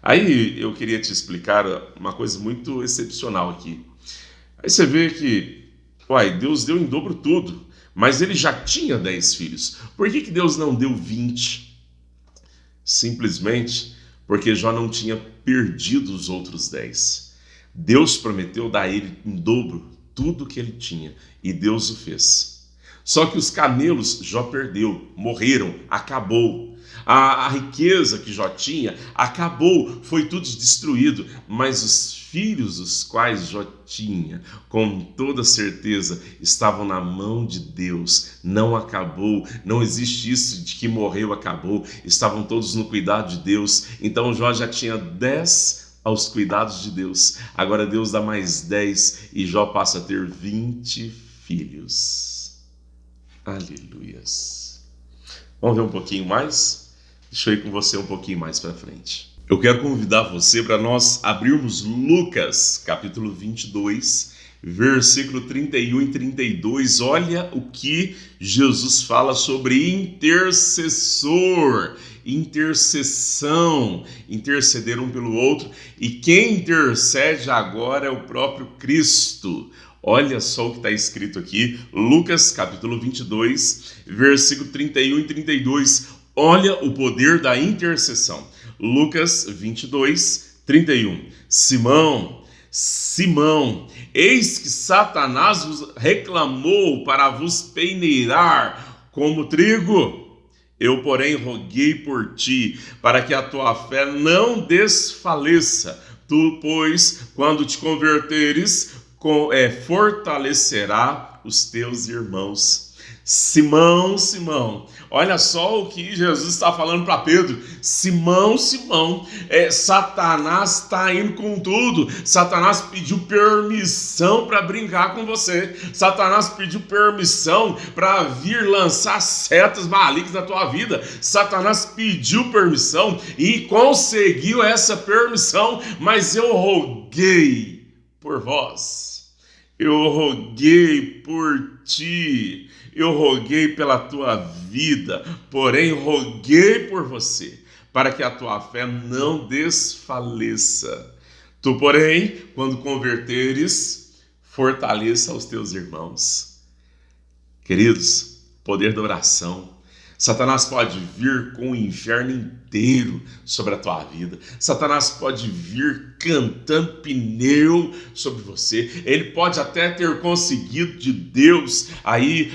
Aí eu queria te explicar uma coisa muito excepcional aqui. Aí você vê que, Deus deu em dobro tudo, mas ele já tinha 10 filhos. Por que Deus não deu 20? Simplesmente porque Jó não tinha perdido os outros 10. Deus prometeu dar a ele em dobro tudo que ele tinha, e Deus o fez. Só que os camelos Jó perdeu, morreram, acabou. A riqueza que Jó tinha acabou, foi tudo destruído, mas os filhos os quais Jó tinha, com toda certeza, estavam na mão de Deus. Não acabou, não existe isso de que morreu, acabou. Estavam todos no cuidado de Deus. Então Jó já tinha 10 aos cuidados de Deus. Agora Deus dá mais 10 e Jó passa a ter 20 filhos. Aleluias. Vamos ver um pouquinho mais? Deixa eu ir com você um pouquinho mais para frente. Eu quero convidar você para nós abrirmos Lucas, capítulo 22, versículo 31 e 32. Olha o que Jesus fala sobre intercessor, intercessão, interceder um pelo outro. E quem intercede agora é o próprio Cristo. Olha só o que está escrito aqui, Lucas capítulo 22, versículo 31 e 32. Olha o poder da intercessão. Lucas 22, 31. Simão, Simão, eis que Satanás vos reclamou para vos peneirar como trigo. Eu, porém, roguei por ti, para que a tua fé não desfaleça. Tu, pois, quando te converteres, fortalecerá os teus irmãos. Simão, Simão, olha só o que Jesus está falando para Pedro. Simão, Simão, Satanás está indo com tudo. Satanás pediu permissão para brincar com você. Satanás pediu permissão para vir lançar setas malignas na tua vida. Satanás pediu permissão e conseguiu essa permissão, mas eu roguei por vós. Eu roguei por ti. Eu roguei pela tua vida, porém roguei por você, para que a tua fé não desfaleça. Tu, porém, quando converteres, fortaleça os teus irmãos. Queridos, poder da oração. Satanás pode vir com o inferno inteiro sobre a tua vida. Satanás pode vir cantando pneu sobre você. Ele pode até ter conseguido de Deus aí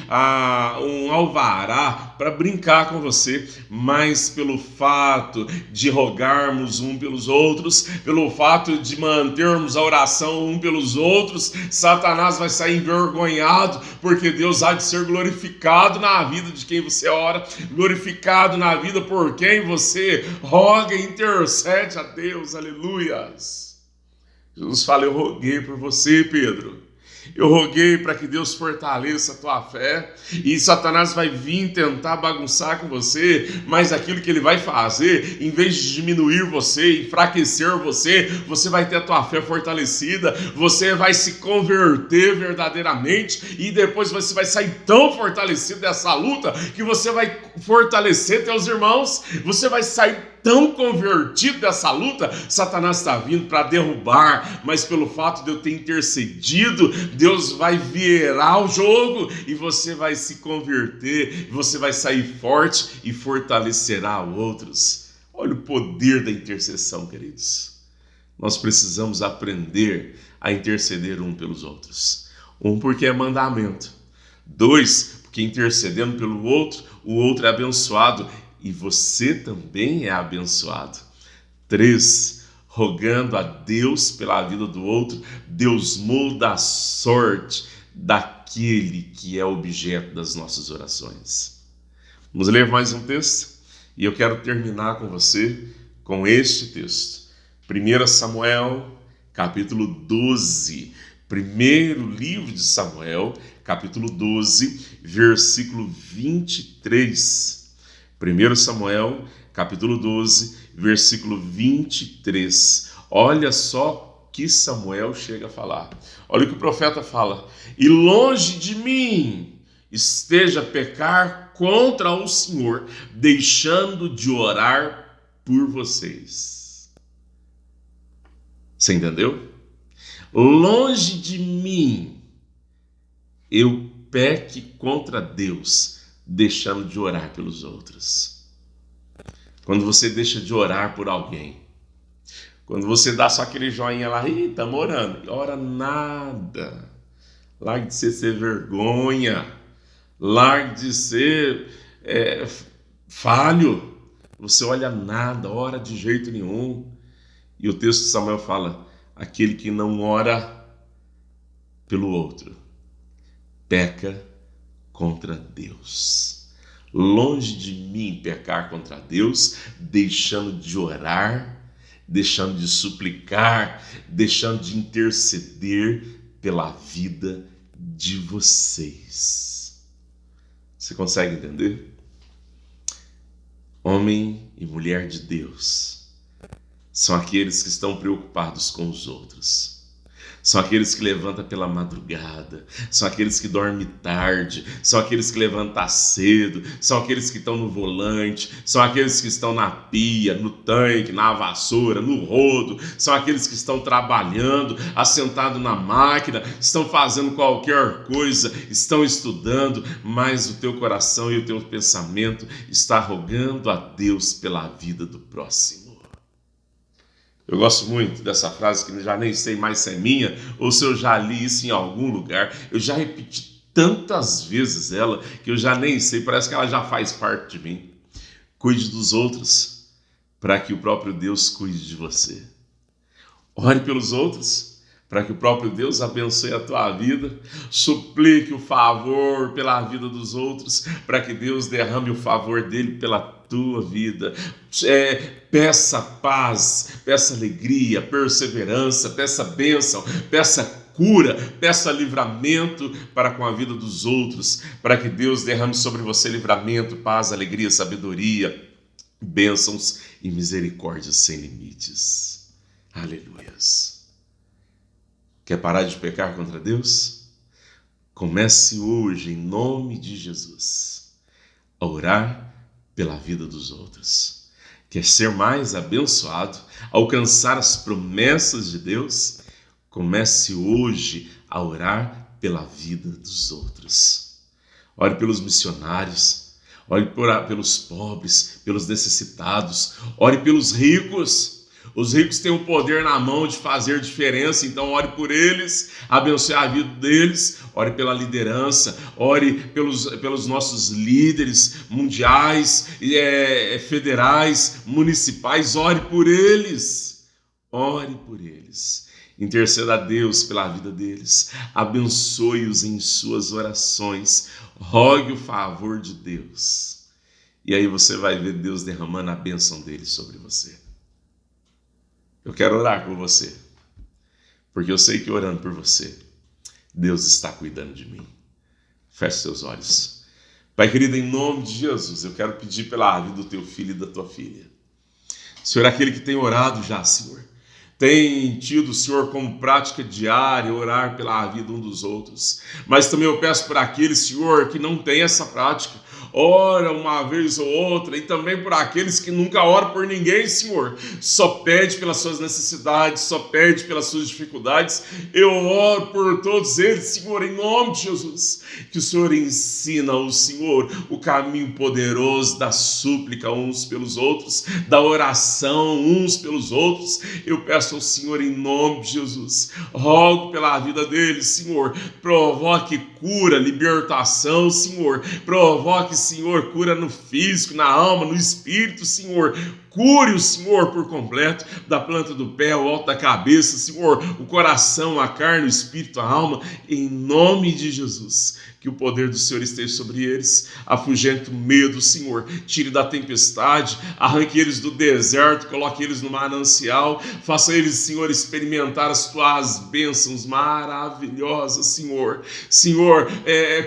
um alvará para brincar com você, mas pelo fato de rogarmos um pelos outros, pelo fato de mantermos a oração um pelos outros, Satanás vai sair envergonhado, porque Deus há de ser glorificado na vida de quem você ora, glorificado na vida por quem você roga e intercede a Deus. Aleluias. Jesus fala: eu roguei por você, Pedro. Eu roguei para que Deus fortaleça a tua fé, e Satanás vai vir tentar bagunçar com você, mas aquilo que ele vai fazer, em vez de diminuir você, enfraquecer você, você vai ter a tua fé fortalecida, você vai se converter verdadeiramente, e depois você vai sair tão fortalecido dessa luta, que você vai fortalecer teus irmãos, você vai sair tão convertido dessa luta. Satanás está vindo para derrubar, mas pelo fato de eu ter intercedido, Deus vai virar o jogo e você vai se converter, você vai sair forte e fortalecerá outros. Olha o poder da intercessão, queridos. Nós precisamos aprender a interceder um pelos outros. Um, porque é mandamento. Dois, porque intercedendo pelo outro, o outro é abençoado e você também é abençoado. 3, rogando a Deus pela vida do outro, Deus muda a sorte daquele que é objeto das nossas orações. Vamos ler mais um texto? E eu quero terminar com você com este texto. 1 Samuel, capítulo 12. Primeiro livro de Samuel, capítulo 12, versículo 23. 1 Samuel, capítulo 12, versículo 23. Olha só que Samuel chega a falar. Olha o que o profeta fala. E longe de mim esteja pecar contra o Senhor, deixando de orar por vocês. Você entendeu? Longe de mim eu peque contra Deus, deixando de orar pelos outros. Quando você deixa de orar por alguém, quando você dá só aquele joinha lá, estamos orando, ora nada, largue de ser vergonha, largue de ser falho, você olha nada, ora de jeito nenhum. E o texto de Samuel fala: aquele que não ora pelo outro, peca contra Deus. Longe de mim pecar contra Deus, deixando de orar, deixando de suplicar, deixando de interceder pela vida de vocês. Você consegue entender? Homem e mulher de Deus são aqueles que estão preocupados com os outros. São aqueles que levantam pela madrugada, são aqueles que dormem tarde, são aqueles que levantam cedo, são aqueles que estão no volante, são aqueles que estão na pia, no tanque, na vassoura, no rodo, são aqueles que estão trabalhando, assentados na máquina, estão fazendo qualquer coisa, estão estudando, mas o teu coração e o teu pensamento está rogando a Deus pela vida do próximo. Eu gosto muito dessa frase, que já nem sei mais se é minha ou se eu já li isso em algum lugar. Eu já repeti tantas vezes ela que eu já nem sei, parece que ela já faz parte de mim. Cuide dos outros para que o próprio Deus cuide de você. Ore pelos outros para que o próprio Deus abençoe a tua vida. Suplique o favor pela vida dos outros para que Deus derrame o favor dele pela tua vida. Peça paz, peça alegria, perseverança, peça bênção, peça cura, peça livramento para com a vida dos outros, para que Deus derrame sobre você livramento, paz, alegria, sabedoria, bênçãos e misericórdia sem limites. Aleluias. Quer parar de pecar contra Deus? Comece hoje, em nome de Jesus, a orar pela vida dos outros. Quer ser mais abençoado, alcançar as promessas de Deus? Comece hoje a orar pela vida dos outros. Ore pelos missionários, ore pelos pobres, pelos necessitados, ore pelos ricos. Os ricos têm o poder na mão de fazer diferença, então ore por eles, abençoe a vida deles, ore pela liderança, ore pelos nossos líderes mundiais, federais, municipais, ore por eles, interceda a Deus pela vida deles, abençoe-os em suas orações, rogue o favor de Deus, e aí você vai ver Deus derramando a bênção dele sobre você. Eu quero orar por você, porque eu sei que orando por você, Deus está cuidando de mim. Feche seus olhos. Pai querido, em nome de Jesus, eu quero pedir pela vida do teu filho e da tua filha. Senhor, aquele que tem orado já, Senhor, tem tido, Senhor, como prática diária orar pela vida um dos outros. Mas também eu peço por aqueles, Senhor, que não tem essa prática. Ora uma vez ou outra, e também por aqueles que nunca oram por ninguém, Senhor. Só pede pelas suas necessidades, só pede pelas suas dificuldades. Eu oro por todos eles, Senhor, em nome de Jesus. Que o Senhor ensina ao Senhor o caminho poderoso da súplica uns pelos outros, da oração uns pelos outros. Eu peço ao Senhor em nome de Jesus. Rogo pela vida deles, Senhor. Provoque cura, libertação, Senhor. Provoque, Senhor, cura no físico, na alma, no espírito, Senhor. Cure o Senhor por completo, da planta do pé ao alto da cabeça, Senhor, o coração, a carne, o espírito, a alma, em nome de Jesus. Que o poder do Senhor esteja sobre eles, afugente o medo, Senhor, tire da tempestade, arranque eles do deserto, coloque eles no manancial, faça eles, Senhor, experimentar as tuas bênçãos maravilhosas, Senhor. Senhor,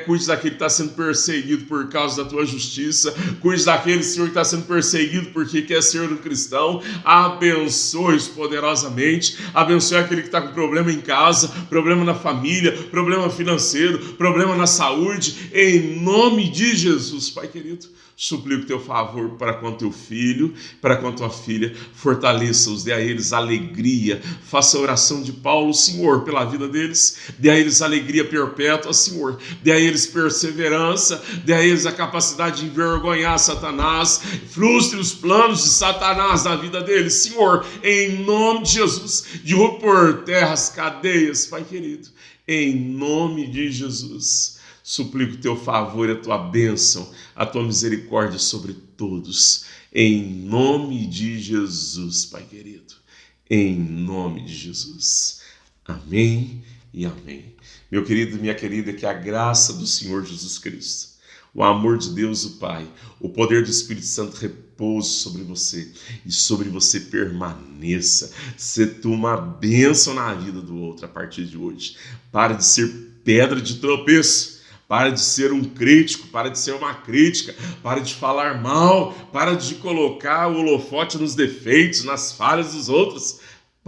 cuide daquele que está sendo perseguido por causa da tua justiça, cuide daquele, Senhor, que está sendo perseguido porque quer ser um cristão, abençoe-os poderosamente, abençoe aquele que está com problema em casa, problema na família, problema financeiro, problema na saúde, em nome de Jesus, Pai querido. Suplico teu favor para com teu filho, para com tua filha, fortaleça-os, dê a eles alegria, faça a oração de Paulo, Senhor, pela vida deles, dê a eles alegria perpétua, Senhor, dê a eles perseverança, dê a eles a capacidade de envergonhar Satanás, frustre os planos de Satanás na vida deles, Senhor, em nome de Jesus, derruba por terra as cadeias, Pai querido, em nome de Jesus. Suplico o teu favor e a tua bênção, a tua misericórdia sobre todos. Em nome de Jesus, Pai querido. Em nome de Jesus. Amém e amém. Meu querido e minha querida, que a graça do Senhor Jesus Cristo, o amor de Deus o Pai, o poder do Espírito Santo repouse sobre você e sobre você permaneça. Se tu uma bênção na vida do outro a partir de hoje. Para de ser pedra de tropeço. Para de ser um crítico, para de ser uma crítica, para de falar mal, para de colocar o holofote nos defeitos, nas falhas dos outros.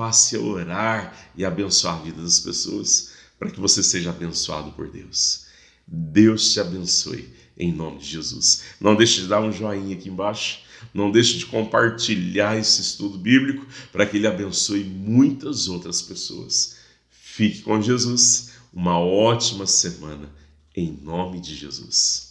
passe a orar e abençoar a vida das pessoas, para que você seja abençoado por Deus. Deus te abençoe, em nome de Jesus. Não deixe de dar um joinha aqui embaixo, não deixe de compartilhar esse estudo bíblico, para que ele abençoe muitas outras pessoas. Fique com Jesus, uma ótima semana, em nome de Jesus.